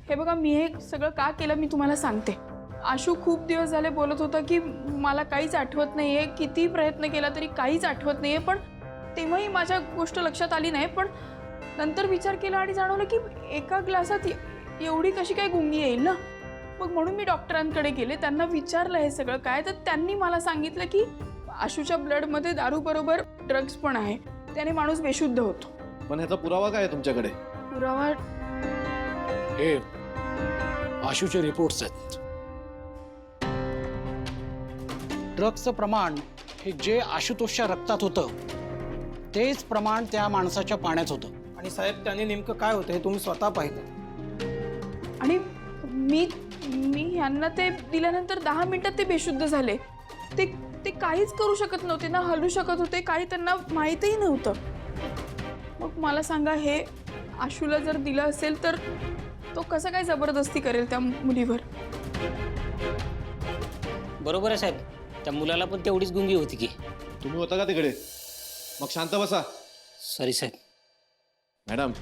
हे बघा, मी हे सगळं का केलं मी तुम्हाला सांगते. आशू खूप दिवस झाले बोलत होता की मला काहीच आठवत नाहीये, किती प्रयत्न केला तरी काहीच आठवत नाहीये. पण तेव्हाही माझ्या गोष्ट लक्षात आली नाही. पण नंतर विचार केला आणि जाणवलं की एका ग्लासात एवढी कशी काय गुंगी येईल ना. मग म्हणून मी डॉक्टरांकडे गेले, त्यांना विचारलं हे सगळं काय. तर त्यांनी मला सांगितलं की आशूच्या ब्लडमध्ये दारूबरोबर ड्रग्ज पण आहे, त्याने माणूस बेशुद्ध होतो. पण ह्याचा पुरावा काय आहे तुमच्याकडे? पुरावा हे आशूचे रिपोर्ट्स आहेत. ड्रग्सचं प्रमाण हे जे आशुतोषच्या रक्तात होतं तेच प्रमाण त्या माणसाच्या पाण्यात होतं. आणि साहेब, त्यांनी नेमकं काय होतं हे तुम्ही स्वतः पाहिलं. आणि मी मी यांना ते दिल्यानंतर 10 मिनिटात ते बेशुद्ध झाले. ते ते काहीच करू शकत नव्हते ना, हलू शकत होते, काही त्यांना माहीतही नव्हतं. मग मला सांगा, हे आशूला जर दिलं असेल तर तो कसं काय जबरदस्ती करेल त्या मुलीवर? बरोबर आहे साहेब, त्या मुलाला पण तेवढीच गुंगी होती की. तुम्ही होता का तिकडे? मग शांत बसा. सॉरी साहेब. मॅडम,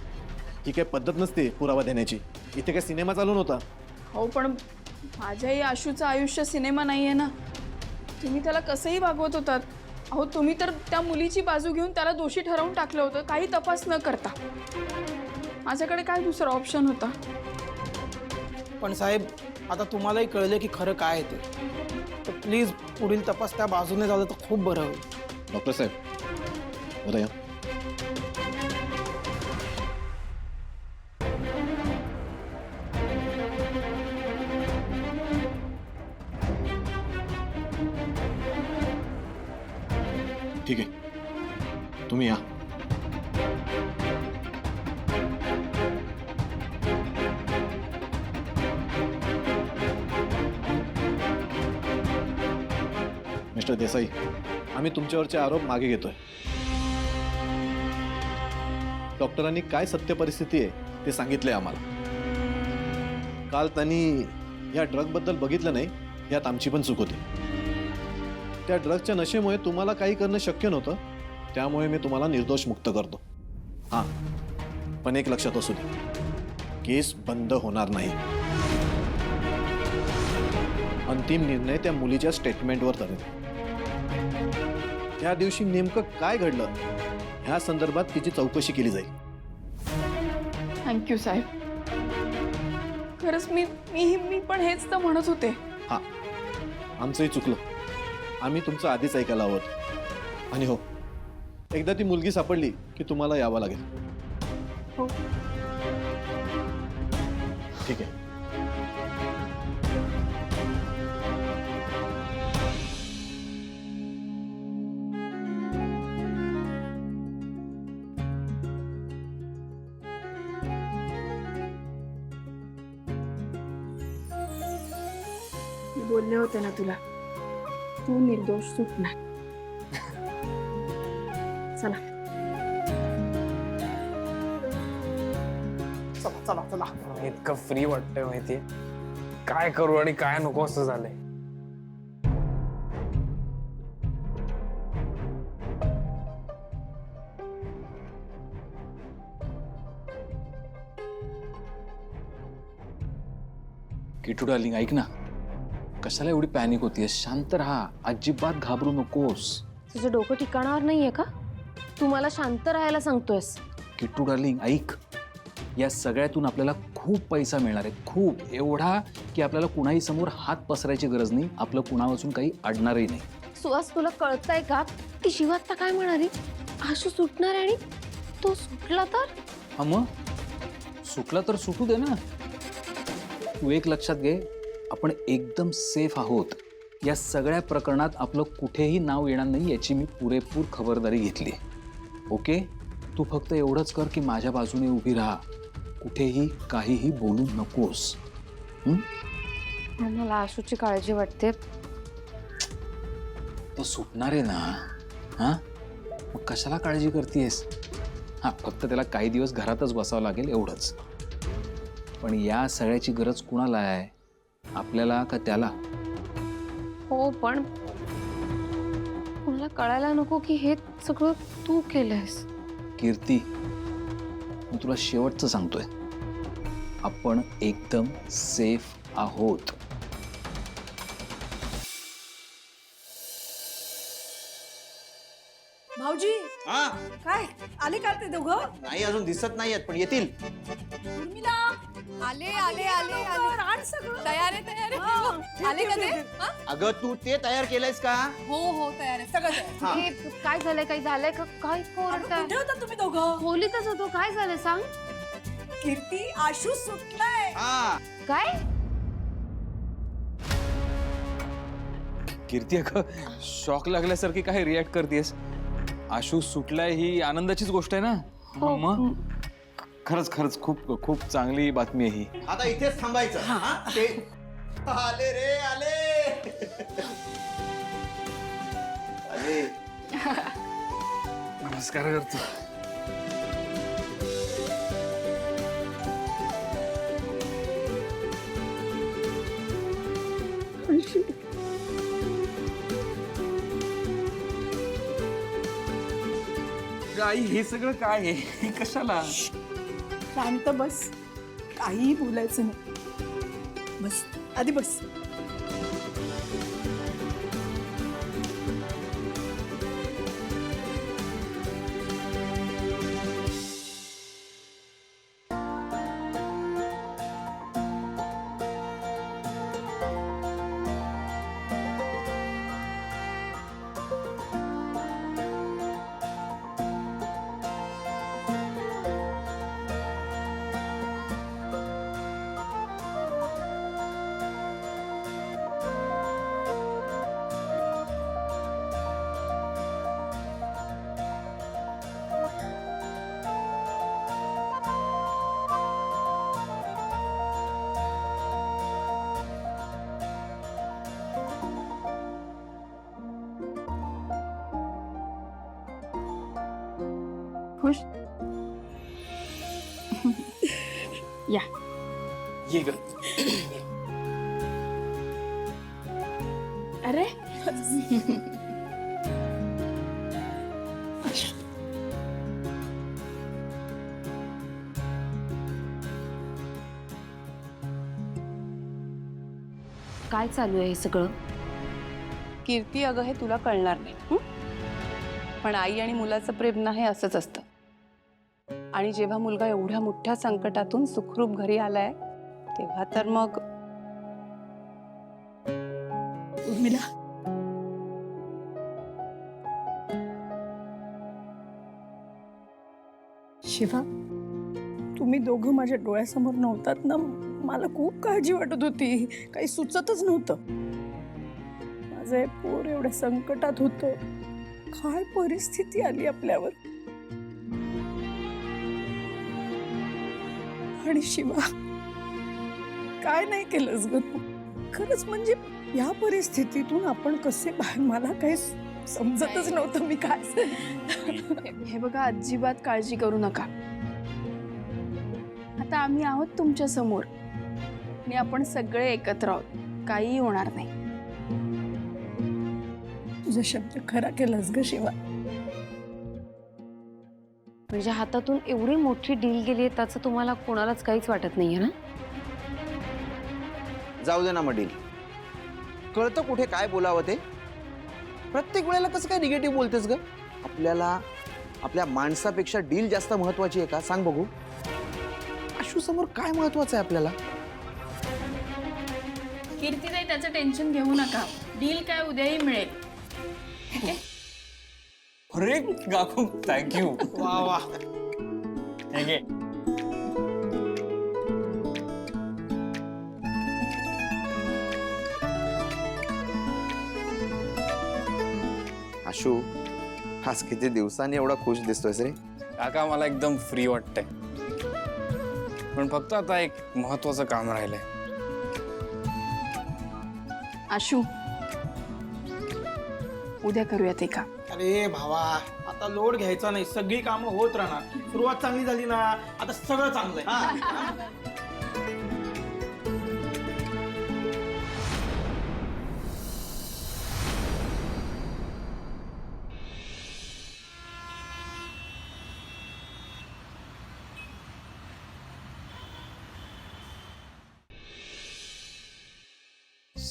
ही काही पद्धत नसते पुरावा देण्याची. इथे काय सिनेमा चालू नव्हता. हो, पण माझ्याही आशूचं आयुष्य सिनेमा नाही आहे ना. तुम्ही त्याला कसंही वागवत होतात. अहो, तुम्ही तर त्या मुलीची बाजू घेऊन त्याला दोषी ठरवून टाकलं होतं, काही तपास न करता. माझ्याकडे काय दुसरा ऑप्शन होता? पण साहेब, आता तुम्हालाही कळलं की खरं काय आहे ते. तर प्लीज पुढील तपास त्या बाजूने झालं तर खूप बरं होईल. डॉक्टर साहेब, बरं या. ठीक आहे, तुम्ही या. मिस्टर देसाई, आम्ही तुमच्यावरचे आरोप मागे घेतोय. डॉक्टरांनी काय सत्य परिस्थिती आहे ते सांगितलंय आम्हाला. काल त्यांनी या ड्रगबद्दल बघितलं नाही, यात आमची पण चूक होती. त्या ड्रगच्या नशेमुळे तुम्हाला काही करणं शक्य नव्हतं, त्यामुळे मी तुम्हाला निर्दोष मुक्त करतो. हां, पण एक लक्षात असू दे, केस बंद होणार नाही. अंतिम निर्णय त्या मुलीच्या स्टेटमेंटवर ठरेल. त्या दिवशी नेमकं काय घडलं ह्या संदर्भात तिची चौकशी केली जाईल. थँक्यू साहेब. खरंच मी पण हेच तर म्हणत होते. हां, आमचंही चुकलं. आम्ही तुमचं आधीच ऐकायला हवं. आणि हो, एकदा ती मुलगी सापडली की तुम्हाला यावं लागेल. हो, ठीक आहे. मी बोलले होते ना तुला, तू निर्दोष सुटणार. चला चला चला चला. इतकं फ्री वाटतंय माहितीये, काय करू आणि काय नको असं झालंय. किटू डार्लिंग, ऐक ना, कशाला एवढी पॅनिक होतीयस? शांत राहा, अजिबात घाबरू नकोस. तुझं डोकं ठिकाणावर नाहीये का? तू मला शांत राहायला सांगतोयस. किट्टू डार्लिंग, ऐक, या सगळ्यातून आपल्याला खूप पैसा मिळणार आहे. खूप, एवढा की आपल्याला कुणाही समोर हात पसरायची गरज नाही. आपलं कुणावाचून काही अडणारही नाही. सुहास, तुला कळतंय का की शिवा आता काय म्हणाली? आशू सुटणार आणि तो सुटला तर? हा, मग सुटला तर सुटू दे ना. तू एक लक्षात घे, आपण एकदम सेफ आहोत. या सगळ्या प्रकरणात आपलं कुठेही नाव येणार नाही याची मी पुरेपूर खबरदारी घेतली. ओके, तू फक्त एवढंच कर की माझ्या बाजूने उभी राहा, कुठेही काहीही बोलू नकोस. मला आशूची काळजी वाटते. तो सुटणार आहे ना. हां, मग कशाला काळजी करतेस? हां, फक्त त्याला काही दिवस घरातच बसावं लागेल एवढंच. पण या सगळ्याची गरज कुणाला आहे, आपल्याला का त्याला? हो, पण मला कळायला नको की हे सगळं तू केलंयस. कीर्ती, मी तुला शेवटचं सांगतोय, आपण एकदम सेफ आहोत. भाऊजी हा काय आले का ते दोघं? नाही अजून दिसत नाहीयेत पण येतील. उर्मिला आले आले आले आले आण सगळं. तयार आहे तयार आहे आले का ते हा? अगं तू ते तयार केलंयस का? हो हो तयार आहे सगळं तयार हा. हे काय झालंय काही झालंय का काय अगं, ओरडताय कुठे होता तुम्ही दोघं? खोलीतच होतो काय झालं सांग कीर्ती आशू सुटलाय. हा काय कीर्ती अगं शॉक लागल्यासारखी काय रिॲक्ट करतेस? आशू सुटलाय ही आनंदाचीच गोष्ट आहे ना. मग खरंच खरंच खूप खूप चांगली बातमी आहे ही. आता इथेच थांबायचं. हा? ते आले रे आले आले. नमस्कार करतो. आई हे सगळं काय आहे? हे कशाला? शांत बस, काहीही बोलायचं नाही. बस आधी बस. खुश या. ये ग. अरे काय चालू आहे हे सगळं कीर्ती अगं हे तुला कळणार नाही हं? पण आई आणि मुलाचं प्रेम ना हे असंच असतं. आणि जेव्हा मुलगा एवढ्या मोठ्या संकटातून सुखरूप घरी आलाय तेव्हा तर मग उर्मिला शिवा, तुम्ही दोघं माझ्या डोळ्यासमोर नव्हतात ना, मला खूप काळजी वाटत होती. काही सुचतच नव्हतं. माझं हे पोर एवढ्या संकटात होतं. काय परिस्थिती आली आपल्यावर. आणि शिवा काय नाही केलंस ग तू. खरंच म्हणजे या परिस्थितीतून आपण कसे बाहेर, मला काही समजतच नव्हतं मी काय. हे बघा, अजिबात काळजी करू नका. आता आम्ही आहोत तुमच्या समोर आणि आपण सगळे एकत्र आहोत. काही होणार नाही. तुझा शब्द खरा केलास ग शिवा. म्हणजे हातातून एवढी मोठी डील गेली आहे त्याचं तुम्हाला कोणालाच काहीच वाटत नाहीये ना. जाऊ दे ना मडील. कळतं कुठे काय बोलावं ते. प्रत्येक वेळेला कसं काय निगेटिव्ह बोलतेस ग. आपल्याला आपल्या माणसापेक्षा डील जास्त महत्वाची आहे का सांग बघू. आशू समोर काय महत्वाचं आहे आपल्याला. कीर्तीताई, त्याचं टेन्शन घेऊ नका. डील काय उद्याही मिळेल. अरे काकू थँक्यू. वा वा. आशू आज किती दिवसांनी एवढा खुश दिसतोयस रे. काका मला एकदम फ्री वाटतंय. पण फक्त आता एक महत्वाचं काम राहिलंय. आशू, उद्या करूयात ते काम. अरे भावा, आता लोड घ्यायचा नाही. सगळी कामं होत राहणार. सुरुवात चांगली झाली ना, आता सगळं चांगलं आहे.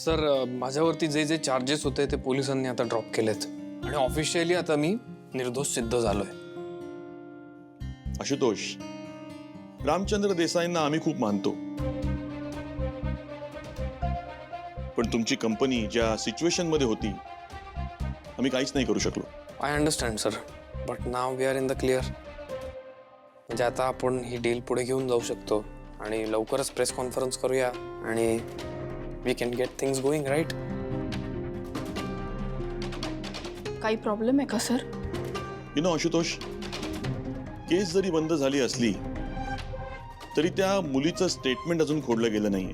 सर माझ्यावरती जे जे चार्जेस होते ते पोलिसांनी आता ड्रॉप केलेत आणि ऑफिशियली आता मी निर्दोष सिद्ध झालोय. आशुतोष, रामचंद्र देसाईंना आम्ही खूप मानतो, पण तुमची कंपनी ज्या सिच्युएशन मध्ये होती आम्ही काहीच नाही करू शकलो. I understand sir, but now we are in the clear. म्हणजे आता आपण ही डील पुढे घेऊन जाऊ शकतो आणि लवकरच प्रेस कॉन्फरन्स करूया आणि we can get things going right. काही प्रॉब्लेम आहे का sir? You know Ashutosh, case जरी बंद झाली असली तरी त्या मुलीचं स्टेटमेंट अजून खोडलं गेलं नाहीये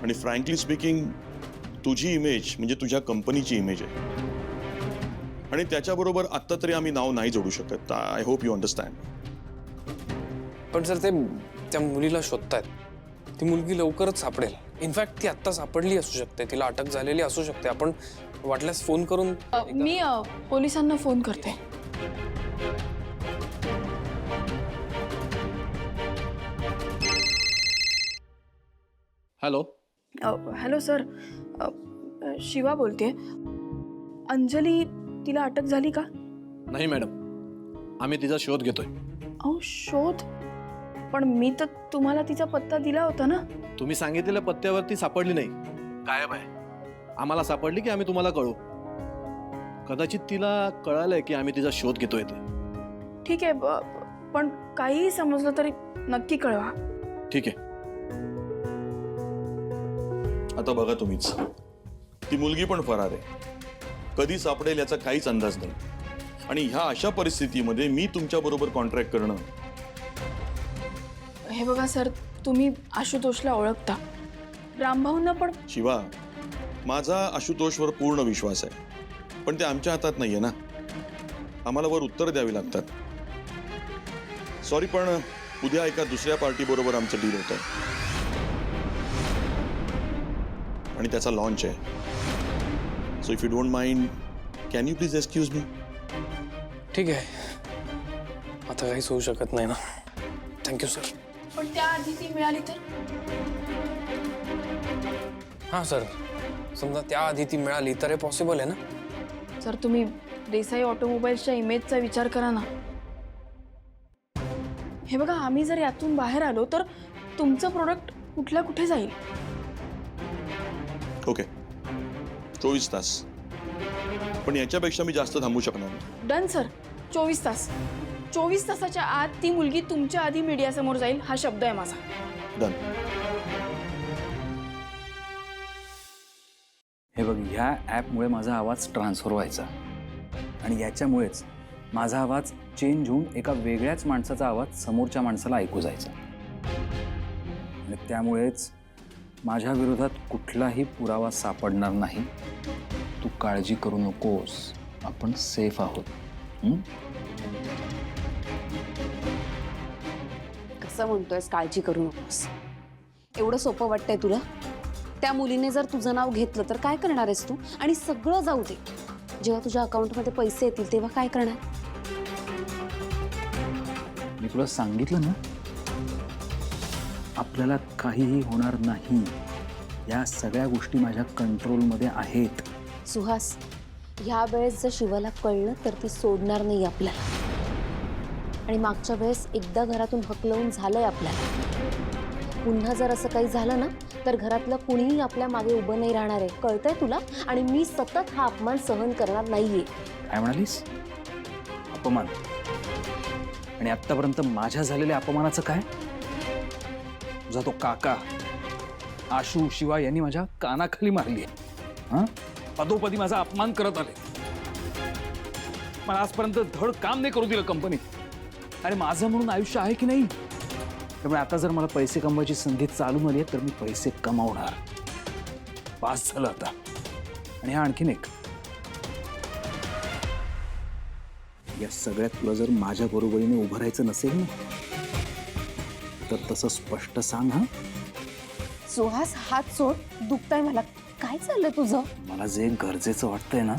आणि फ्रँकली स्पीकिंग तुझी इमेज म्हणजे तुझ्या कंपनीची इमेज आहे आणि त्याच्याबरोबर आत्ता तरी आम्ही नाव नाही जोडू शकत. I hope you understand. पण सर ते त्या मुलीला शोधतायत. ती मुलगी लवकरच सापडेल. इनफॅक्ट ती आत्ता सापडली असू शकते, तिला अटक झालेली असू शकते. आपण वाटल्यास फोन करून मी पोलिसांना फोन करते. हॅलो. हॅलो सर, शिवा बोलते. अंजली, तिला अटक झाली का? नाही मॅडम, आम्ही तिचा शोध घेतोय. अहो शोध? पण मी तर तुम्हाला तिचा पत्ता दिला होता ना. तुम्ही सांगितलेल्या पत्त्यावरती सापडली नाही, गायब आहे. आम्हाला सापडली की आम्ही तुम्हाला कळू. कदाचित तिला कळालंय की आम्ही तिचा शोध घेतोय ते. ठीक आहे, पण काहीही समजलं तरी नक्की कळवा. ठीक आहे. आता बघा तुम्हीच, ती मुलगी पण फरार आहे. कधी सापडेल याचा काहीच अंदाज नाही आणि ह्या अशा परिस्थितीमध्ये मी तुमच्या बरोबर कॉन्ट्रॅक्ट करणं. हे बघा सर, तुम्ही आशुतोषला ओळखता, रामभाऊंना पण. शिवा, माझा आशुतोषवर पूर्ण विश्वास आहे, पण ते आमच्या हातात नाहीये ना. आम्हाला वर उत्तर द्यावी लागतात. सॉरी, पण उद्या एका दुसऱ्या पार्टी बरोबर आमचं डील होत आहे आणि त्याचा लॉन्च आहे. So if you don't mind, can you please excuse me? ठीक आहे, आता काहीच होऊ शकत नाही ना. Thank you sir. पण त्याआधी ती मिळाली तर? हां सर, समजा त्याआधी ती मिळाली तर हे पॉसिबल आहे ना. सर तुम्ही देसाई ऑटोमोबाईल्सच्या इमेजचा विचार करा ना. हे बघा, आम्ही जर यातून बाहेर आलो तर तुमचं प्रोडक्ट कुठल्या कुठे जाईल. ओके, 24 तास, पण याच्यापेक्षा मी जास्त थांबू शकणार नाही. डन सर, 24 तास. 24 तासाच्या आत ती मुलगी तुमच्या आधी मीडियासमोर जाईल, हा शब्द आहे माझा. डन. हे बघ, ह्या ॲपमुळे माझा आवाज ट्रान्सफर व्हायचा आणि याच्यामुळेच माझा आवाज चेंज होऊन एका वेगळ्याच माणसाचा आवाज समोरच्या माणसाला ऐकू जायचा आणि त्यामुळेच माझ्या विरोधात कुठलाही पुरावा सापडणार नाही. तू काळजी करू नकोस, आपण सेफ आहोत. कसं म्हणतोयस काळजी करू नकोस? एवढं सोपं वाटतंय तुला? त्या मुलीने जर तुझं नाव घेतलं तर काय करणार आहेस तू? आणि सगळं जाऊ दे, जेव्हा तुझ्या अकाउंटमध्ये पैसे येतील तेव्हा काय करणार? मी तुला सांगितलं ना, आपल्याला काहीही होणार नाही. या सगळ्या गोष्टी माझ्या कंट्रोलमध्ये आहेत. सुहास, ह्या वेळेस जर शिवाला कळलं तर ती सोडणार नाही आपल्याला. आणि मागच्या वेळेस एकदा घरातून हकलवून झालंय आपल्याला. पुन्हा जर असं काही झालं ना तर घरातलं कुणीही आपल्या मागे उभं नाही राहणार आहे, कळतंय तुला? आणि मी सतत हा अपमान सहन करणार नाहीये. काय म्हणालीस? अपमान? आणि आत्तापर्यंत माझ्या झालेल्या अपमानाचं काय? तुझा तो काका आशू, शिवा यांनी माझ्या कानाखाली मारली आहे. हां, पदोपदी माझा अपमान करत आले. मला आजपर्यंत धड काम नाही करू दिलं कंपनीत. आणि माझं म्हणून आयुष्य आहे की नाही? त्यामुळे आता जर मला पैसे कमवायची संधी चालून आली तर मी पैसे कमावणार. पास झालं आता. आणि हा आणखीन एक, या सगळ्यात तुला जर माझ्या बरोबरीने उभं राहायचं नसेल ना तर तसं स्पष्ट सांग. हा सुहास, हात सोड, दुखताय मला. काय चाललं तुझं? मला जे गरजेचं वाटतंय ना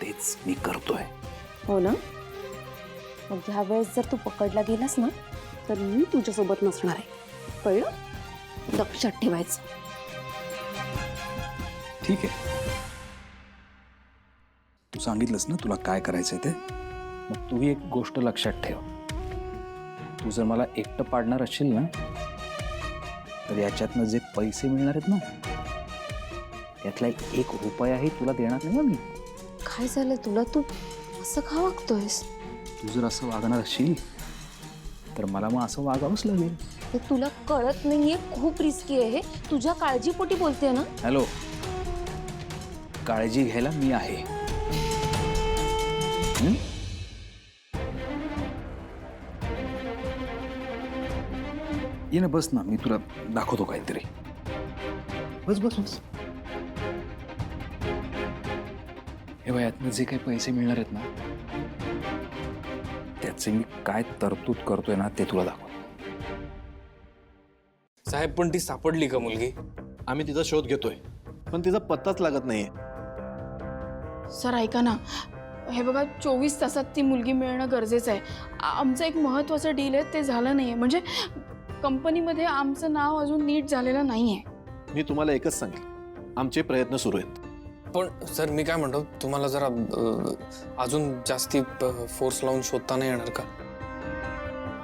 तेच मी करतोय. हो ना? मग ह्या वेळेस जर तू पकडला गेलास ना तर मी तुझ्यासोबत नसणार आहे, कळलं? लक्षात ठेवायचं. ठीक आहे, तू सांगितलंस ना तुला काय करायचंय ते. मग तू ही एक गोष्ट लक्षात ठेव, तू जर मला एकटं पाडणार असशील ना तर याच्यातनं जे पैसे मिळणार आहेत ना त्यातला 1 रुपयाही तुला देणार नाही मी. काय झालं तुला? तू असं का वागतोयस? तू जर असं वागणार असशील तर मला मग असं वागावंच लागेल. हे तुला कळत नाहीये, खूप रिस्की आहे हे. तुझ्या काळजीपोटी बोलते ना. हॅलो, काळजी घ्यायला मी आहे. हं? ये ना, बस ना, मी तुला दाखवतो काहीतरी. बस बस बस. हे बघ, यातनं जे काही पैसे मिळणार आहेत ना त्याचे मी काय तरतूद करतोय ना ते तुला दाखव. साहेब, पण ती सापडली का मुलगी? आम्ही तिचा शोध घेतोय, पण तिचा पत्ताच लागत नाहीये. सर ऐका ना, हे बघा 24 तासात ती मुलगी मिळणं गरजेचं आहे. आमचं एक महत्त्वाचं डील आहे, ते झालं नाही आहे. म्हणजे कंपनीमध्ये आमचं नाव अजून नीट झालेलं नाही आहे. मी तुम्हाला एकच सांगेल, आमचे प्रयत्न सुरू आहेत. पण सर, मी काय म्हणतो, तुम्हाला जरा अजून जास्ती फोर्स लावून शोधता नाही येणार का?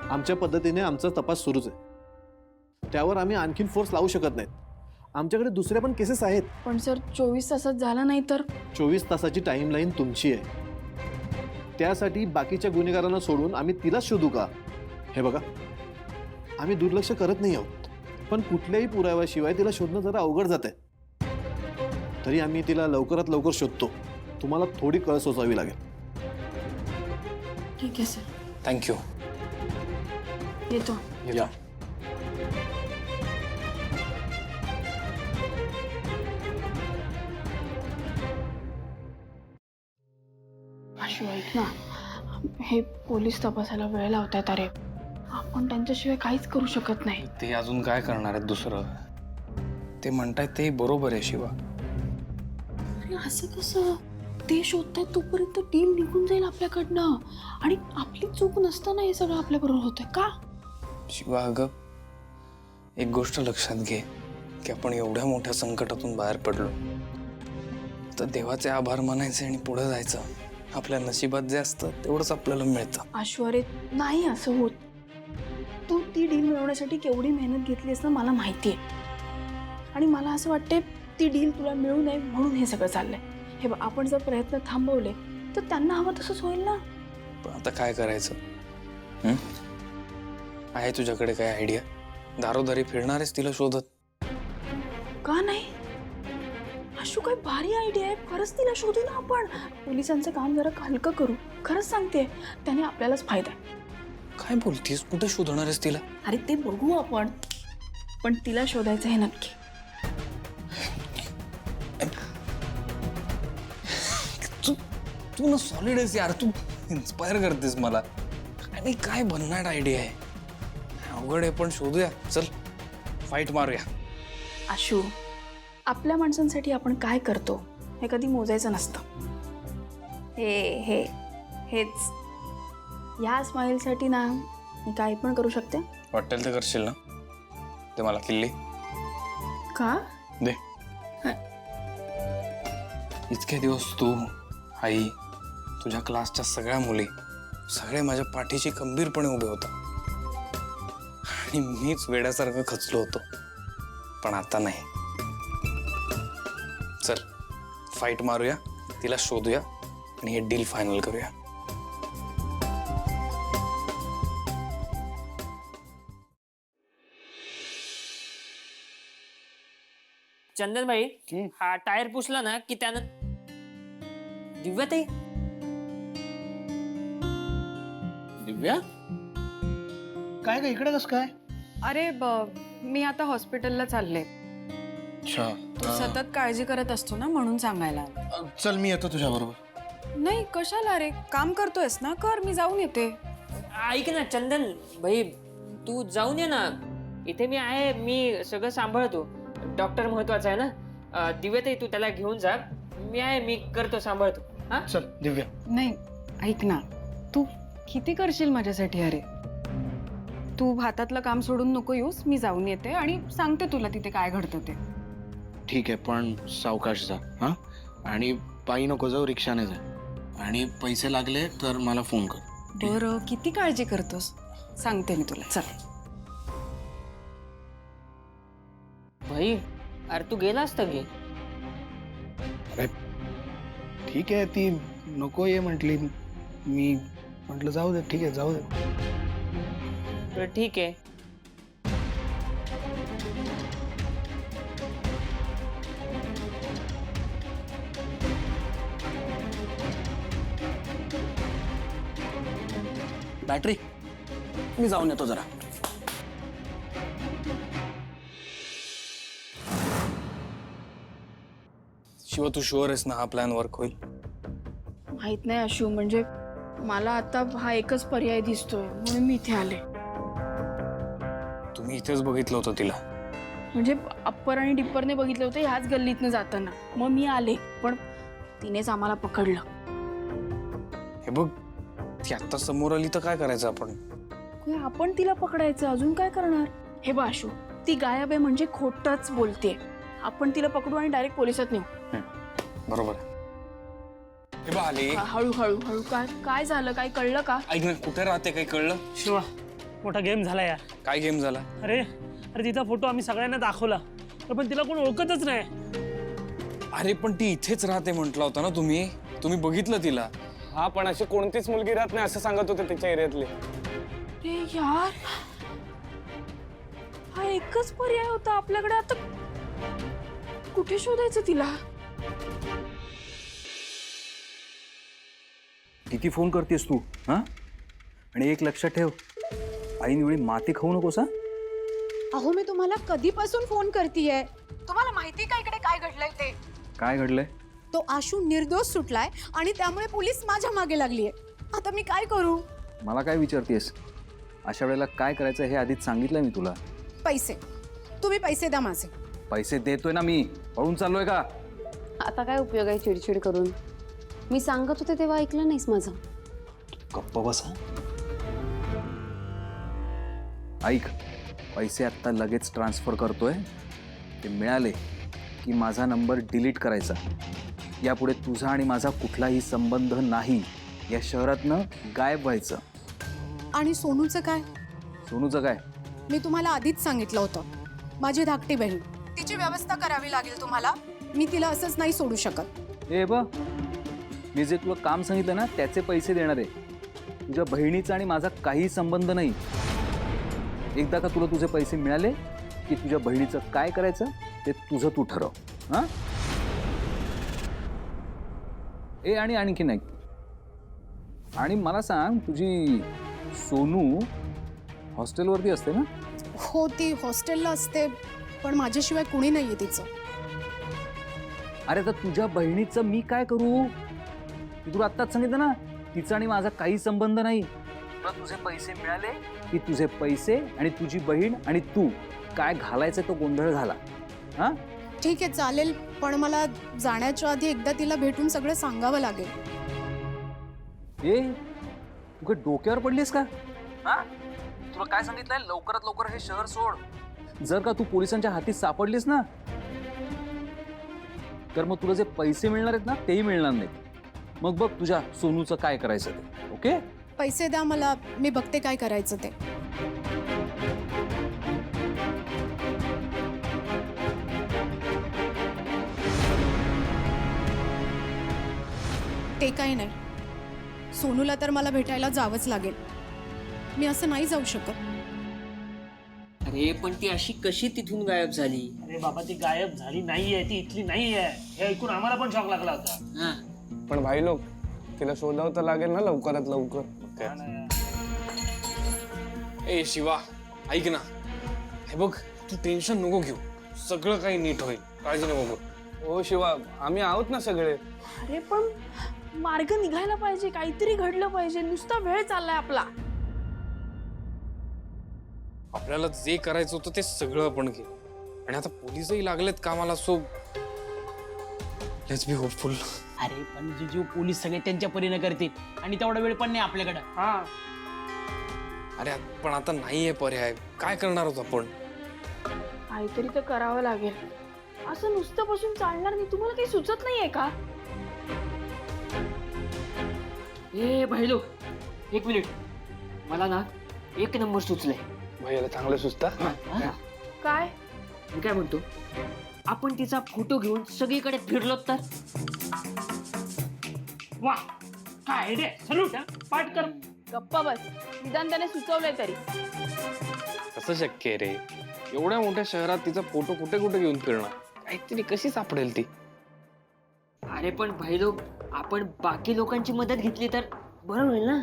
आमच्या पद्धतीने आमचा तपास सुरूच आहे, त्यावर आम्ही आणखीन फोर्स लावू शकत नाहीत. आमच्याकडे दुसऱ्या पण केसेस आहेत. पण सर 24 तासात झालं नाही तर? 24 तासाची टाईमलाईन तुमची आहे, त्यासाठी बाकीच्या गुन्हेगारांना सोडून आम्ही तिलाच शोधू का? हे बघा, आम्ही दुर्लक्ष करत नाही आहोत, पण कुठल्याही पुराव्याशिवाय तिला शोधणं जरा अवघड जात आहे. तरी आम्ही तिला लवकरात लवकर शोधतो. तुम्हाला थोडी कळ सोसावी लागेल. ठीक आहे सर, थँक्यू. येतो. या. आशू ऐक ना, हे पोलीस तपासायला वेळ लावतात. अरे आपण त्यांच्याशिवाय काहीच करू शकत नाही. ते अजून काय करणार आहेत दुसरं? ते म्हणतायत ते बरोबर आहे शिवा. अरे असं कसं? ते शोधतायत तोपर्यंत डील निघून जाईल आपल्याकडनं, आणि आपली चूक नसताना हे सगळं आपल्याबरोबर होतंय का? शिवा, अगं एक गोष्ट लक्षात घे की आपण एवढ्या मोठ्या संकटातून बाहेर पडलो तर देवाचे आभार मानायचे आणि पुढे जायचं. आपल्या नशिबात जे असतं तेवढंच आपल्याला मिळतं. आशू अरे नाही असं होत. तू ती डील मिळवण्यासाठी केवढी मेहनत घेतलीस ना मला माहिती आहे, आणि मला असं वाटते ती डील तुला मिळू नये म्हणून हे सगळं चाललंय. हे बघ, आपण जर प्रयत्न थांबवले तर त्यांना हवं तसंच होईल ना. पण आता काय करायचं? आहे तुझ्याकडे काय आयडिया? दारोदारी फिरणारेच तिला शोधत? का नाही आशू, काय भारी आयडिया आहे. खरंच तिला शोधू ना आपण. पोलिसांचं काम जरा हलकं करू. खरंच सांगते, त्याने आपल्यालाच फायदा आहे. काय बोलतीस? कुठे शोधणार आहेस तिला? अरे ते बघू आपण, पण तिला शोधायचं आहे नक्की. तू ना सॉलिड आहेस यार, तू इन्स्पायर करतेस मला. आणि काय भन्नाट आयडिया आहे. अवघड आहे पण शोधूया. चल फाईट मारूया. आशू, आपल्या माणसांसाठी आपण काय करतो हे कधी मोजायचं नसतं. हेच ह्या स्माईलसाठी ना मी काय पण करू शकते. वाटेल ते करशील ना? ते मला किल्ली का दे. इतके दिवस तू, आई, तुझ्या क्लासच्या सगळ्या मुली, सगळे माझ्या पाठीशी खंबीरपणे उभे होता आणि मीच वेड्यासारखं खचलो होतो. पण आता नाही. चल फाईट मारूया, तिला शोधूया आणि हे डील फायनल करूया. चंदन भाई, हा टायर पुसला ना की त्यानं दिव्याताई. दिव्या, काय ग इकडे कसं काय? अरे मी आता हॉस्पिटलला चालले. अच्छा, तू सतत काळजी करत असतो ना म्हणून सांगायला आले. चल मी येतो तुझ्या बरोबर. नाही कशाला रे, काम करतोयस ना, कर, मी जाऊन येते. ऐक ना चंदन भाई, तू जाऊन ये ना. इथे मी आहे, मी सगळं सांभाळतो. डॉक्टर महत्वाचा आहे ना. दिव्याताई तू त्याला घेऊन जा. मी आहे, मी करतो, सांभाळतो. हा चल दिव्या. नाही ऐक ना, तू किती करशील माझ्यासाठी? अरे तू हातातलं काम सोडून नको येऊस, मी जाऊन येते आणि सांगते तुला तिथे काय घडतं ते. ठीक आहे पण सावकाश जा हां आणि पायी नको जाऊ रिक्षाने जा आणि पैसे लागले तर मला फोन कर. बरं किती काळजी करतोस सांगते मी तुला चल. भाई अरे तू गेला असता गे. ठीक आहे ती नको ये म्हटली मी म्हटलं जाऊ दे ठीक आहे जाऊ दे. तर ठीक आहे. बॅटरी मी जाऊन येतो जरा. शिवा तू शुअर आहेस ना हा प्लॅन वर्क होईल? माहित नाही आशू, म्हणजे मला आता हा एकच पर्याय दिसतोय म्हणून मी इथे आले. तुम्ही इथेच बघितलं होतं तिला? म्हणजे अप्पर आणि डिप्परने बघितलं होतं ह्याच गल्लीतनं जाताना, मग मी आले पण तिनेच आम्हाला पकडलं. हे बघ ती आत्ता समोर आली तर काय करायचं आपण? आपण तिला पकडायचं, अजून काय करणार? हे बघ आशू, ती गायब आहे म्हणजे खोटंच बोलते. आपण तिला पकडू आणि डायरेक्ट पोलिसात नेऊ. बरोबर. हे बघ आली. हळू हळू हळू. काय झालं? काय कळलं का? ऐक ना, कुठे राहते काही कळलं? शिवा मोठा गेम झाला यार. काय गेम झाला? अरे अरे तिचा फोटो आम्ही सगळ्यांना दाखवला पण तिला कोण ओळखतच नाही. अरे पण ती इथेच राहते म्हटलं होतं ना तुम्ही बघितलं तिला? हा पण अशी कोणतीच मुलगी राहत नाही असं सांगत होते त्याच्या एरियातले. अरे यार, हा एकच पर्याय होता आपल्याकडे. आता कुठे शोधायचं तिला? किती फोन करतेस तू हा? आणि एक लक्षात ठेव, ऐन वेळी माती खाऊ नकोस हा. अहो मी तुम्हाला कधीपासून फोन करतेय. तुम्हाला माहिती का इकडे काय घडलंय ते? काय घडलंय? तो आशू निर्दोष सुटलाय आणि त्यामुळे पोलीस माझ्या मागे लागलीये. आता मी काय करू? मला काय विचारतेस? अशा वेळेला काय करायचं हे आधीच सांगितलंय मी तुला. पैसे, तुम्ही पैसे द्या माझे. पैसे देतोय ना मी, पळून चाललोय का? आता काय उपयोग आहे चिडचिड करून? मी सांगत होते तेव्हा ऐकलं नाहीस माझं. गप्प बसा. ऐक, पैसे आत्ता लगेच ट्रान्सफर करतोय. ते मिळाले की माझा नंबर डिलीट करायचा. यापुढे तुझा आणि माझा कुठलाही संबंध नाही. या शहरातनं गायब व्हायचं. आणि सोनूचं काय? सोनूचं काय? मी तुम्हाला आधीच सांगितलं होतं, माझी धाकटी बहीण, तिची व्यवस्था करावी लागेल तुम्हाला. मी तिला असंच नाही सोडू शकत. हे बघ, मी जे तुला काम सांगितलं ना त्याचे पैसे देणार आहे. तुझ्या बहिणीचा आणि माझा काही संबंध नाही. एकदा का तुला तुझे पैसे मिळाले की तुझ्या बहिणीचं काय करायचं ते तुझं तू ठरव. हा? ए आणि आणखी नाही. आणि मला सांग, तुझी सोनू हॉस्टेलवरती असते ना? हो ती हॉस्टेलला असते पण माझ्याशिवाय कुणी नाहीये तिचं. अरे तर तुझ्या बहिणीचं मी काय करू? मी तुला आत्ताच सांगितलं ना, तिचा आणि माझा काही संबंध नाही. तुला तुझे पैसे मिळाले की तुझे पैसे आणि तुझी बहीण आणि तू काय घालायचं तो गोंधळ घाला. हा ठीक आहे चालेल, पण मला जाण्याच्या आधी एकदा तिला भेटून सगळं सांगावं लागेल. ए तू काय डोक्यावर पडलीस का? हा? तुला काय सांगितलंय, लवकरात लवकर हे शहर सोड. जर का तू पोलिसांच्या हाती सापडलीस ना तर मग तुला जे पैसे मिळणार आहेत ना तेही मिळणार नाहीत. मग बघ तुझ्या सोनूचं काय करायचं ते. ओके? पैसे द्या मला, मी बघते काय करायचं ते. ते काही नाही, सोनूला तर मला भेटायला जावंच लागेल. मी असं नाही जाऊ शकत. अरे पण ती अशी कशी तिथून गायब झाली? अरे बाबा ती गायब झाली नाहीये, ती इथली नाहीये हे ऐकून आम्हाला पण शॉक लागला होता. हा पण भाई लोक तिला शोधावं तर लागेल ना लवकरात लवकर. ए शिवा ऐक ना, हे बघ तू टेन्शन नको घेऊ, सगळं काही नीट होईल, काळजी नको करू. हो शिवा, आम्ही आहोत ना सगळे. अरे पण मार्ग निघायला पाहिजे, काहीतरी घडलं पाहिजे. नुसता वेळ चाललाय आपला. आपल्याला जे करायचं होतं ते सगळं आपण केलं आणि आता पोलीसही लागलेत कामाला. So let's be hopeful. अरे पण जिजू पोलीस सगळे त्यांच्या परीने करतील आणि तेवढा वेळ पण नाही आपल्याकडे. हा अरे पण आता नाहीये पर्याय, काय करणार होतो आपण? काहीतरी तर करावं लागेल. असं नुसतं बसून चालणार नाही. तुम्हाला काही सुचत नाहीये का? ए भाईलो, एक मिनिट. मला ना एक नंबर सुचलंय. भैयाला चांगलं सुचता काय? मी काय म्हणतो, आपण तिचा फोटो घेऊन सगळीकडे फिरलो तर. वा, काय रे, सलूट पाठ कर. गप्पा बस. निदान त्याने सुचवलंय तरी. कसं शक्य आहे रे? एवढ्या मोठ्या शहरात तिचा फोटो कुठे कुठे घेऊन फिरणार? काहीतरी कशी सापडेल ती? अरे पण भाईलो, आपण बाकी लोकांची मदत घेतली तर बरं होईल ना.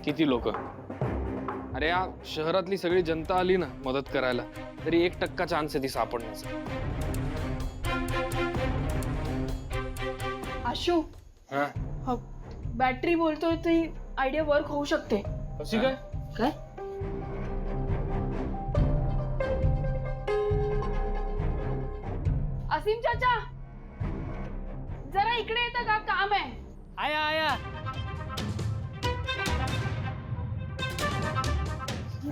किती लोक? अरे या शहरातली सगळी जनता आली ना मदत करायला, तरी 1% चान्स आहे ती सापडण्याचा. आशू, हा, बॅटरी बोलतोय ती आयडिया वर्क होऊ शकते. कशी काय? काय? असीम चाचा, जरा इकडे येतं का? काम आहे. आया आया.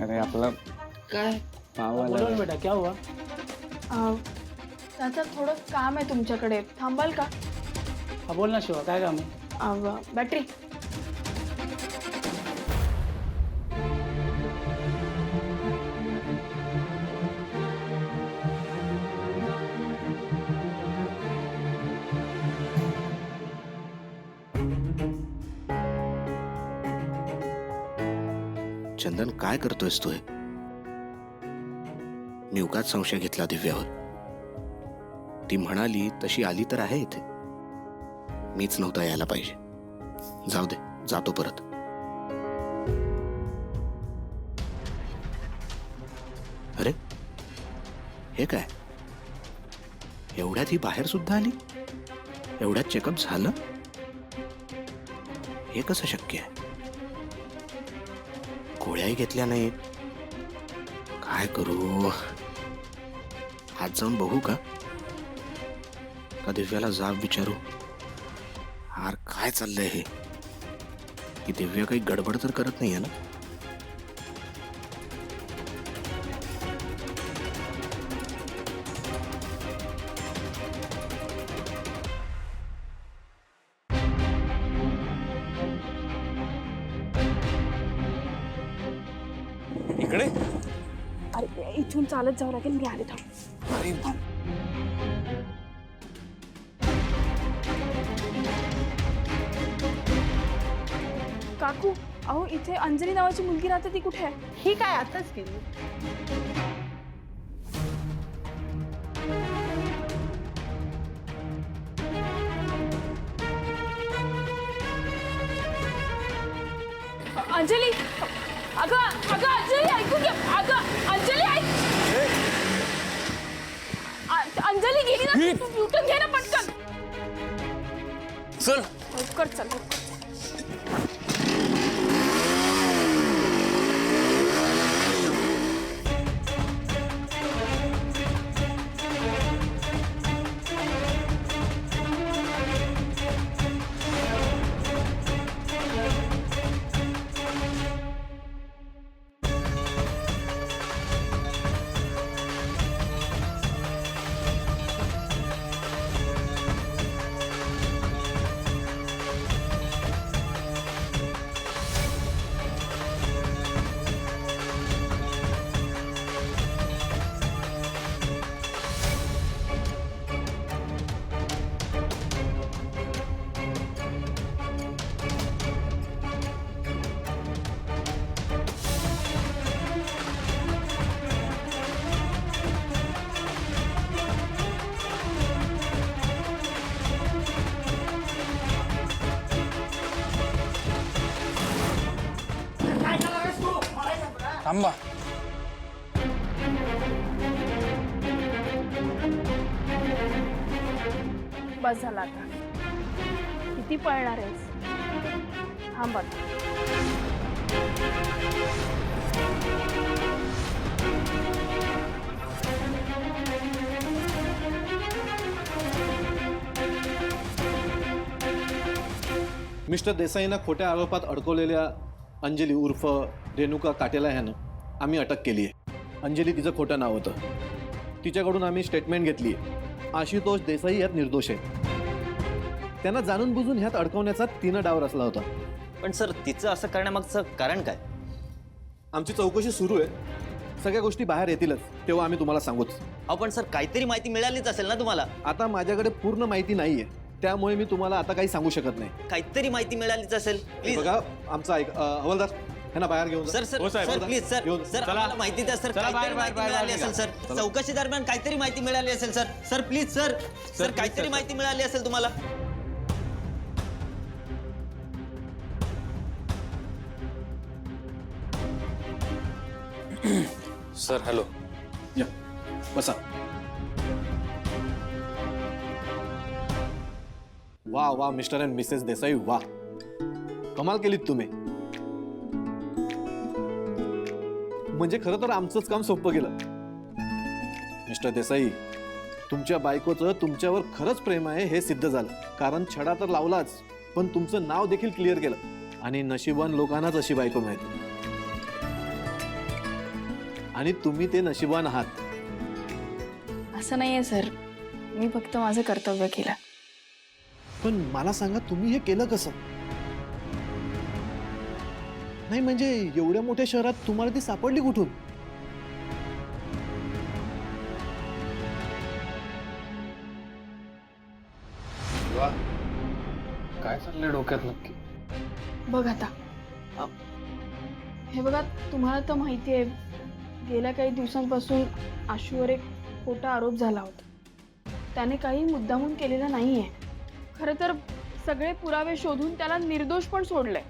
अरे आपला काय? बोलो बेटा, क्या हुआ? चाचा, थोडं काम आहे तुमच्याकडे, थांबाल का? हा बोल ना शिवा, काय काम आहे? बॅटरी. चंदन, काय करतोयस तू? मी उगाच संशय घेतला दिव्यावर. ती म्हणाली तशी आली तर आहे इथे. मीच नव्हता यायला पाहिजे. जाऊ दे, जातो परत. अरे हे काय? एवढ्यात ही बाहेर सुद्धा आली? एवढ्यात चेकअप झालं? हे कसं शक्य आहे? गोळ्याही घेतल्या नाहीत. काय करू? आज जाऊन बघू का दिव्याला जाब विचारू? हार, काय चाललंय हे? की दिव्या काही गडबड तर करत नाहीये ना? इकडे? अरे इथून चालत जावं लागेल. मी आले थांब. अरे काकू, अहो इथे अंजली नावाची मुलगी राहते, ती कुठे आहे? ही काय आताच गेली? अंजली, अगं अगं अंजली, ऐकून घे. अगं अंजली, ऐक. अंजली गेली ना. तू युटर्न घे ना पटकन. चल लवकर चल, लवकर. थांबा. बस झाला आता. किती पळणार आहेस? थांब आता. मिस्टर देसाईंना खोट्या आरोपात अडकवलेल्या अंजली उर्फ रेणुका काटेला ह्यानं आम्ही अटक केली आहे. अंजली तिचं खोटं नाव होतं. तिच्याकडून आम्ही स्टेटमेंट घेतली आहे. आशुतोष देसाई यात निर्दोष आहे. त्यांना जाणून बुजून ह्यात अडकवण्याचा तिनं डाव रचला होता. पण सर तिचं असं करण्यामागचं कारण काय? आमची चौकशी सुरू आहे. सगळ्या गोष्टी बाहेर येतीलच तेव्हा आम्ही तुम्हाला सांगूच. अहो पण सर काहीतरी माहिती मिळालीच असेल ना तुम्हाला? आता माझ्याकडे पूर्ण माहिती नाहीये, त्यामुळे मी तुम्हाला आता काही सांगू शकत नाही. काहीतरी माहिती मिळालीच असेल प्लीज. बघा आमचं ऐक, हवालदार ह्यांना बाहेर घेऊन जा. Sir sir sir please sir sir आम्हाला माहिती द्या सर. काहीतरी माहिती मिळाली असेल सर. चौकशी दरम्यान काहीतरी माहिती मिळाली असेल sir. Sir please sir sir काहीतरी माहिती मिळाली असेल तुम्हाला. Sir hello. या बसा. वा वा मिस्टर अँड मिसेस देसाई, वा कमाल केलीत तुम्ही. म्हणजे खरं तर आमचंच काम सोपं गेलं. मिस्टर देसाई, तुमच्या बायकोचं तुमच्यावर खरंच प्रेम आहे हे सिद्ध झालं. कारण छडा तर लावलाच, पण तुमचं नाव देखील क्लिअर केलं. आणि नशिबान लोकांनाच अशी बायको मिळते. आणि तुम्ही ते नशिबान आहात. असं नाहीये सर, मी फक्त माझं कर्तव्य केलं. पण मला सांगा तुम्ही हे केलं कसं? नाही म्हणजे एवढ्या मोठ्या शहरात तुम्हाला ती सापडली कुठून? काय चाललंय डोक्यात नक्की? बघ आता, हे बघा तुम्हाला तर माहिती आहे, गेल्या काही दिवसांपासून आशूवर एक खोटा आरोप झाला होता. त्याने काही मुद्दामून केलेला नाहीये. खरं तर सगळे पुरावे शोधून त्याला निर्दोष पण सोडलंय.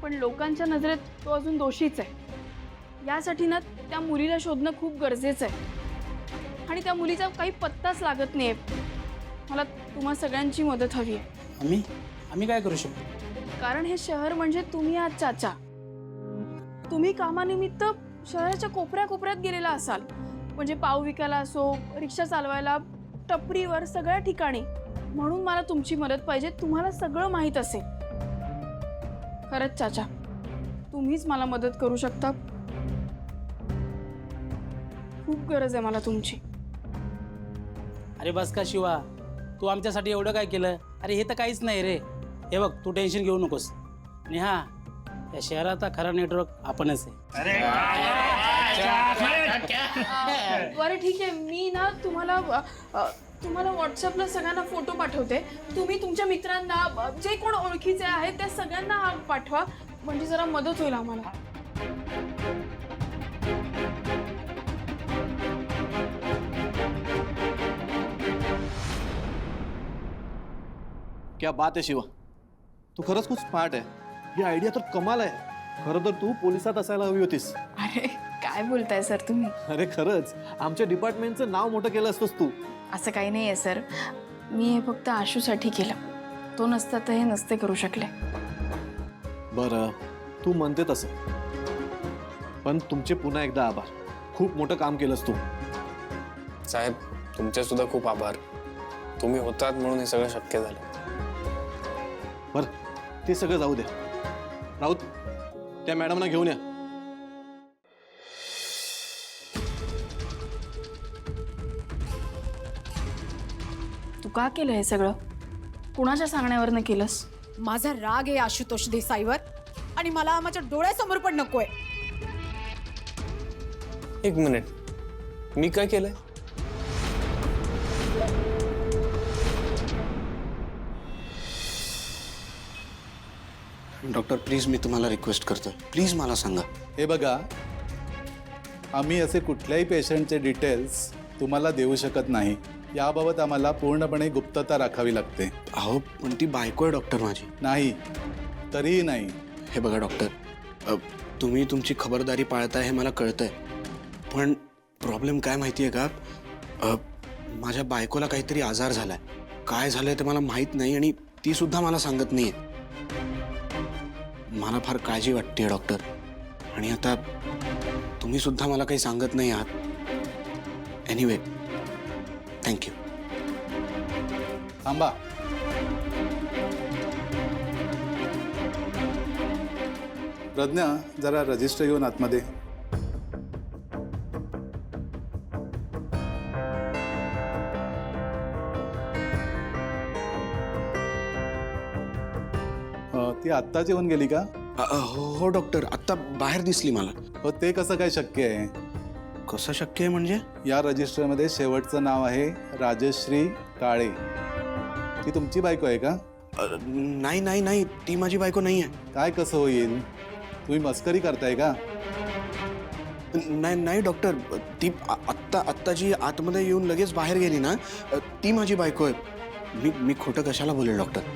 पण लोकांच्या नजरेत तो अजून दोषीच आहे. यासाठी ना त्या मुलीला शोधणं खूप गरजेचं आहे. आणि त्या मुलीचा काही पत्ताच लागत नाहीये. मला तुम्हा सगळ्यांची मदत हवी आहे. आम्ही काय करू शकतो? कारण हे शहर म्हणजे तुम्ही आहात चाचा. तुम्ही कामानिमित्त शहराच्या कोपऱ्या कोपऱ्यात गेलेला असाल. म्हणजे पाव विकायला असो, रिक्षा चालवायला, टपरीवर, सगळ्या ठिकाणी. म्हणून मला तुमची मदत पाहिजे. तुम्हाला सगळं माहीत असेल. खरंच चाचा, तुम्हीच मला मदत करू शकता. खूप गरज आहे मला तुमची. अरे बस का शिवा, तू आमच्यासाठी एवढं काय केलं? अरे हे तर काहीच नाही रे. हे बघ तू टेन्शन घेऊ नकोस. आणि हा, या शहराचा खरा नेटवर्क आपणच आहे. बरं ठीक आहे, मी ना तुम्हाला व्हॉट्सअपला सगळ्यांना फोटो पाठवते. तुम्ही तुमच्या मित्रांना, जे कोण ओळखीचे आहेत त्या सगळ्यांना हा पाठवा. म्हणजे जरा मदत होईल आम्हाला. क्या बात आहे शिवा, तू खरंच खूप स्मार्ट आहे. ही आयडिया तर कमाल आहे. खरं तर तू पोलिसात असायला हवी होतीस. अरे काय बोलताय सर तुम्ही? अरे खरंच आमच्या डिपार्टमेंटचं नाव मोठं केलं असतोस तू. असं काही नाही आहे सर. मी हे फक्त आशूसाठी केलं. तो नसता तर हे नसते करू शकले. बरं, तू म्हणते तसं. पण तुमचे पुन्हा एकदा आभार. खूप मोठं काम केलंस तू. साहेब तुमचे सुद्धा खूप आभार. तुम्ही होतात म्हणून हे सगळं शक्य झालं. बरं ते सगळं जाऊ द्या. राऊत, त्या मॅडमना घेऊन या. तू का केलं हे सगळं? कुणाच्या सांगण्यावरनं केलंस? माझा राग आहे आशुतोष देसाईवर, आणि मला माझ्या डोळ्यासमोर पण नकोय. एक मिनिट, मी काय केलंय? डॉक्टर प्लीज मी तुम्हाला रिक्वेस्ट करतोय, प्लीज मला सांगा. हे बघा, आम्ही असे कुठल्याही पेशंटचे डिटेल्स तुम्हाला देऊ शकत नाही. याबाबत आम्हाला पूर्णपणे गुप्तता राखावी लागते. अहो पण ती बायको आहे डॉक्टर माझी. नाही, तरीही नाही. हे बघा डॉक्टर, तुम्ही तुमची खबरदारी पाळताय हे मला कळतंय. पण प्रॉब्लेम काय माहिती आहे का? माझ्या बायकोला काहीतरी आजार झालाय. काय झालंय ते मला माहीत नाही आणि ती सुद्धा मला सांगत नाहीये. मला फार काळजी वाटते डॉक्टर. आणि आता तुम्ही सुद्धा मला काही सांगत नाही आहात. Anyway, thank you. थांबा. प्रज्ञा, जरा रजिस्टर घेऊन आतमध्ये. ती आत्ताच येऊन गेली का? हो डॉक्टर, आत्ता बाहेर दिसली मला. हो, ते कसं काय शक्य आहे? कसं शक्य आहे म्हणजे? या रजिस्टरमध्ये शेवटचं नाव आहे राजश्री काळे. ती तुमची बायको आहे का? नाही नाही नाही, ती माझी बायको नाही आहे. काय कसं होईल? तुम्ही मस्करी करताय का? नाही नाही डॉक्टर, ती आत्ता जी आतमध्ये येऊन लगेच बाहेर गेली ना, ती माझी बायको आहे. मी खोटं कशाला बोलेल डॉक्टर?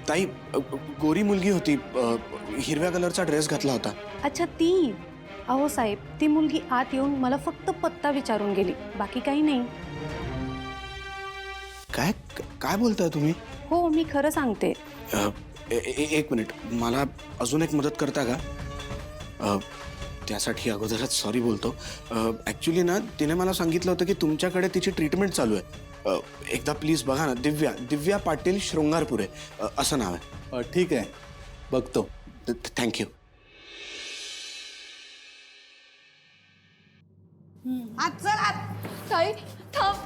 ताई, गोरी मुलगी होती, हिरव्या कलरचा ड्रेस घातला होता. अच्छा ती. अहो साहेब, ती मुलगी आत येऊन मला फक्त पत्ता विचारून गेली, बाकी काही नाही. काय काय बोलताय तुम्ही? हो, मी खरं सांगते. एक मिनिट, मला अजून एक मदत करता का? त्यासाठी अगोदरच सॉरी बोलतो. ॲक्च्युली ना, तिने मला सांगितलं होतं की तुमच्याकडे तिची ट्रीटमेंट चालू आहे. एकदा प्लीज बघा ना. दिव्या पाटील शृंगारपुरे असं नाव आहे. ठीक आहे, बघतो. थँक्यू. आज चल आत. ताई थांब.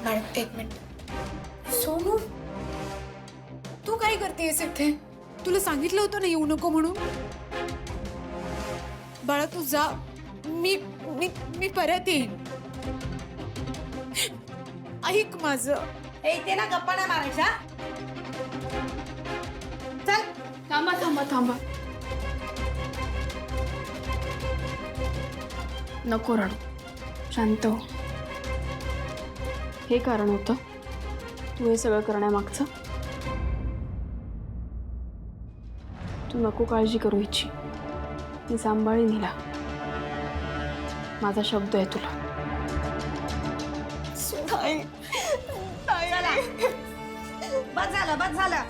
मॅडम एक मिनिट. सोनू, तू काय करतेस इथे? तुला सांगितलं होतं ना येऊ नको म्हणून. बाळा तू जा, मी मी मी परत येईन. ऐक माझं. ते ना गप्पा नाही मारायच्या. चल. थांबा थांबा थांबा. नको रडू, शांत हो. हे कारण होतं तू हे सगळं करण्यामागचं. तू नको काळजी करू इच्छी, मी सांभाळीन हिला. माझा शब्द आहे तुला. बस झालं, बस झालं.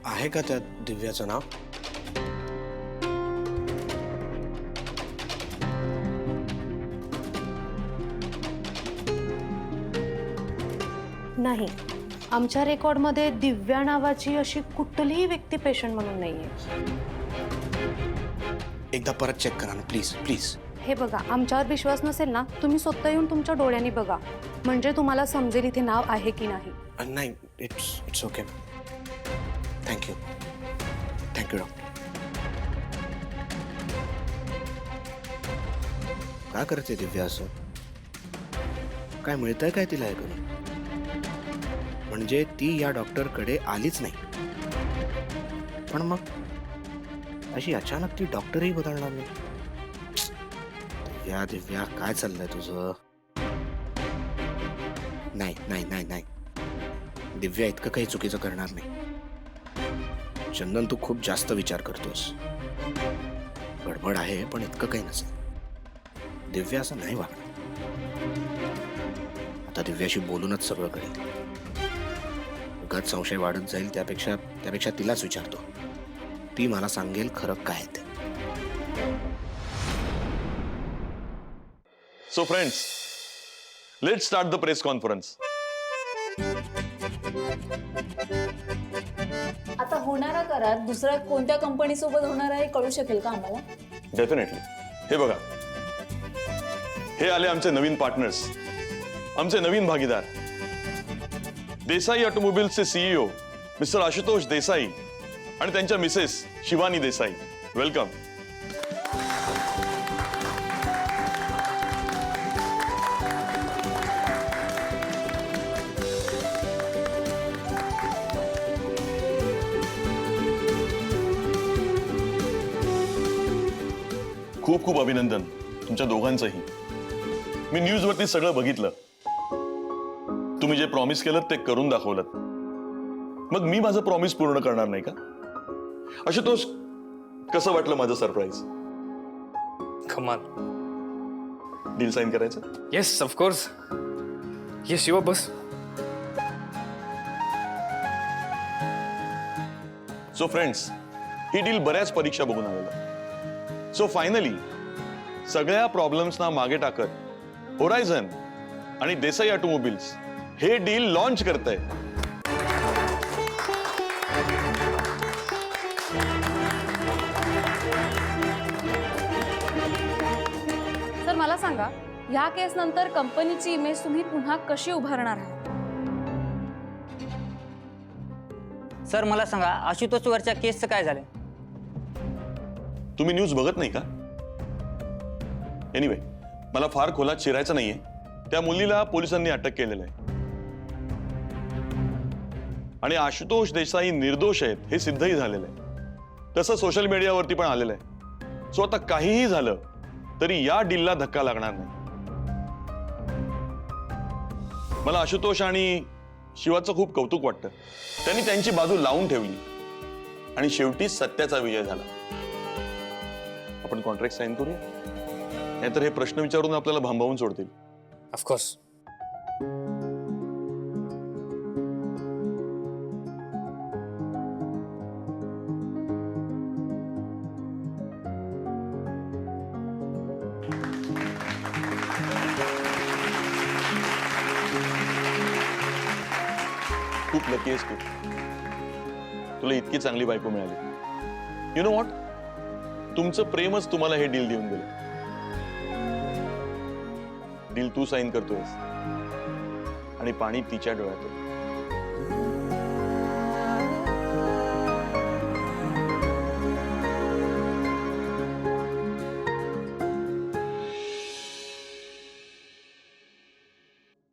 आहे का त्या दिव्याचं नाव? नाही, आमच्या रेकॉर्डमध्ये दिव्या नावाची अशी कुठलीही व्यक्ती पेशंट म्हणून नाहीये. एकदा परत चेक करा ना प्लीज प्लीज. हे बघा, आमच्यावर विश्वास नसेल ना, तुम्ही स्वतः येऊन तुमच्या डोळ्यांनी बघा, म्हणजे तुम्हाला समजेल इथे नाव आहे की नाही. नाही, it's okay. Thank you thank you doctor. काय करते दिव्या असं? काय मिळतंय काय तिला ऐकून? म्हणजे ती या डॉक्टरकडे आलीच नाही, पण मग अशी अचानक ती डॉक्टरही बदलणार नाही. या दिव्या, काय चाललंय तुझं? नाही नाही नाही नाही, दिव्या इतकं काही चुकीचं करणार नाही. चंदन, तू खूप जास्त विचार करतोस. गडबड आहे, पण इतकं काही नसेल. दिव्या असं नाही वागणार. आता दिव्याशी बोलूनच सगळं कळेल. उगाच संशय वाढत जाईल, त्यापेक्षा तिलाच विचारतो. ती मला सांगेल खरं काय ते. So friends, let's start the press conference. आता होणारा करार दुसऱ्या कोणत्या कंपनी सोबत होणार आहे कळू शकेल का आम्हाला? डेफिनेटली. हे बघा, हे आले आमचे नवीन पार्टनर्स, आमचे नवीन भागीदार. देसाई ऑटोमोबाईल्सचे सीईओ मिस्टर आशुतोष देसाई आणि त्यांच्या मिसेस शिवानी देसाई. वेलकम. खूप खूप अभिनंदन तुमच्या दोघांचंही. मी न्यूजवरती सगळं बघितलं. तुम्ही जे प्रॉमिस केलं ते करून दाखवलं. मग मी माझं प्रॉमिस पूर्ण करणार नाही का? आशुतोष, कसं वाटलं माझं सरप्राईज? कमाल. डील साइन करायचं? Yes of course. येस शिवा, बस. सो फ्रेंड्स, ही डील बऱ्याच परीक्षा बघून आलेलं. सो फायनली सगळ्या प्रॉब्लेम्सना मागे टाकत होरायझन आणि देसाई ऑटोमोबाईल्स हे डील लॉन्च करतंय. मला सांगा, ह्या केस नंतर कंपनीची इमेज तुम्ही पुन्हा कशी उभारणार आहात? सर मला सांगा, आशुतोषवरच्या केसचं काय झालं? तुम्ही न्यूज बघत नाही का? एनिवे, मला फार खोलात शिरायचं नाहीये. त्या मुलीला पोलिसांनी अटक केलेलं आहे आणि आशुतोष देसाई निर्दोष आहेत हे सिद्धही झालेलं आहे. तसं सोशल मीडियावरती पण आलेलं आहे. सो आता काहीही झालं तरी या डीलला धक्का लागणार नाही. मला आशुतोष आणि शिवाचं खूप कौतुक वाटतं. त्यांनी त्यांची बाजू लावून ठेवली आणि शेवटी सत्याचा विजय झाला. आपण कॉन्ट्रॅक्ट साईन करूया, नाहीतर हे प्रश्न विचारून आपल्याला भांबावून सोडतील. ऑफकोर्स. खूप लकी आहेस तू. तुला इतकी चांगली बायको मिळाली. यु नो व्हॉट, तुमचं प्रेमच तुम्हाला हे डील देऊन गेलं. डील तू साईन करतोयस आणि पाणी तिच्या डोळ्यात.